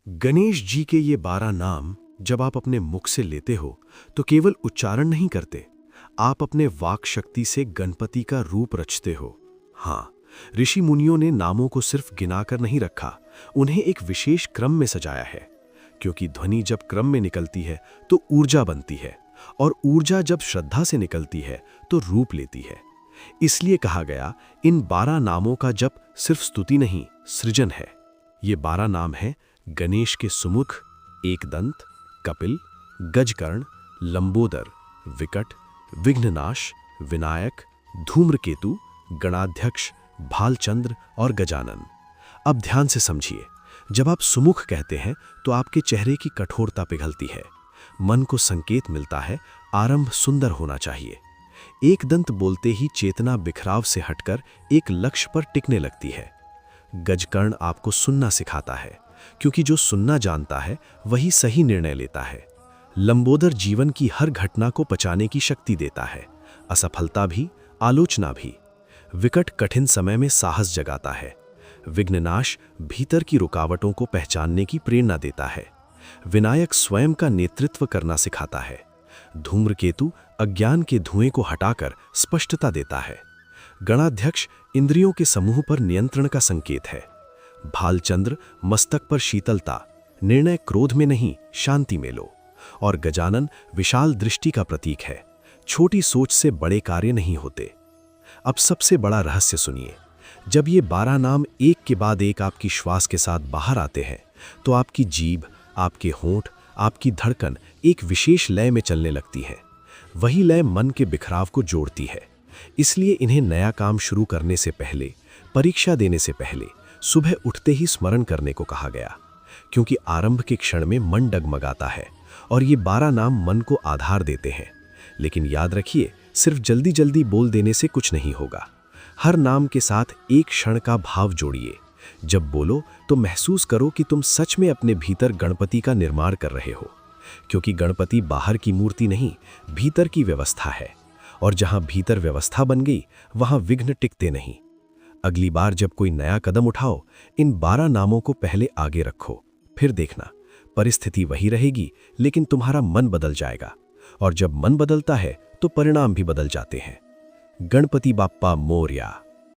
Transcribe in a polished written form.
गणेश जी के ये 12 नाम जब आप अपने मुख से लेते हो तो केवल उच्चारण नहीं करते, आप अपने वाक शक्ति से गणपति का रूप रचते हो। हाँ, ऋषि मुनियों ने नामों को सिर्फ गिनाकर नहीं रखा, उन्हें एक विशेष क्रम में सजाया है। क्योंकि ध्वनि जब क्रम में निकलती है तो ऊर्जा बनती है, और ऊर्जा जब श्रद्धा से निकलती है तो रूप लेती है। इसलिए कहा गया, इन 12 नामों का जप सिर्फ स्तुति नहीं, सृजन है। ये 12 नाम हैं गणेश के सुमुख, एकदंत, कपिल, गजकर्ण, लंबोदर, विकट, विघ्ननाश, विनायक, धूम्रकेतु, गणाध्यक्ष, भालचंद्र और गजानन। अब ध्यान से समझिए, जब आप सुमुख कहते हैं तो आपके चेहरे की कठोरता पिघलती है, मन को संकेत मिलता है आरंभ सुंदर होना चाहिए। एकदंत बोलते ही चेतना बिखराव से हटकर एक लक्ष्य पर टिकने लगती है। गजकर्ण आपको सुनना सिखाता है, क्योंकि जो सुनना जानता है वही सही निर्णय लेता है। लंबोदर जीवन की हर घटना को पचाने की शक्ति देता है, असफलता भी, आलोचना भी। विकट कठिन समय में साहस जगाता है। विघ्ननाश भीतर की रुकावटों को पहचानने की प्रेरणा देता है। विनायक स्वयं का नेतृत्व करना सिखाता है। धूम्रकेतु अज्ञान के धुएं को हटाकर स्पष्टता देता है। गणाध्यक्ष इंद्रियों के समूह पर नियंत्रण का संकेत है। भालचंद्र मस्तक पर शीतलता, निर्णय क्रोध में नहीं शांति में लो। और गजानन विशाल दृष्टि का प्रतीक है, छोटी सोच से बड़े कार्य नहीं होते। अब सबसे बड़ा रहस्य सुनिए, जब ये 12 नाम एक के बाद एक आपकी श्वास के साथ बाहर आते हैं तो आपकी जीभ, आपके होंठ, आपकी धड़कन एक विशेष लय में चलने लगती है। वही लय मन के बिखराव को जोड़ती है। इसलिए इन्हें नया काम शुरू करने से पहले, परीक्षा देने से पहले सुबह उठते ही स्मरण करने को कहा गया, क्योंकि आरंभ के क्षण में मन डगमगाता है और ये 12 नाम मन को आधार देते हैं। लेकिन याद रखिए, सिर्फ जल्दी जल्दी बोल देने से कुछ नहीं होगा। हर नाम के साथ एक क्षण का भाव जोड़िए। जब बोलो तो महसूस करो कि तुम सच में अपने भीतर गणपति का निर्माण कर रहे हो, क्योंकि गणपति बाहर की मूर्ति नहीं, भीतर की व्यवस्था है। और जहां भीतर व्यवस्था बन गई वहां विघ्न टिकते नहीं। अगली बार जब कोई नया कदम उठाओ, इन 12 नामों को पहले आगे रखो, फिर देखना परिस्थिति वही रहेगी, लेकिन तुम्हारा मन बदल जाएगा। और जब मन बदलता है तो परिणाम भी बदल जाते हैं। गणपति बाप्पा मोरया।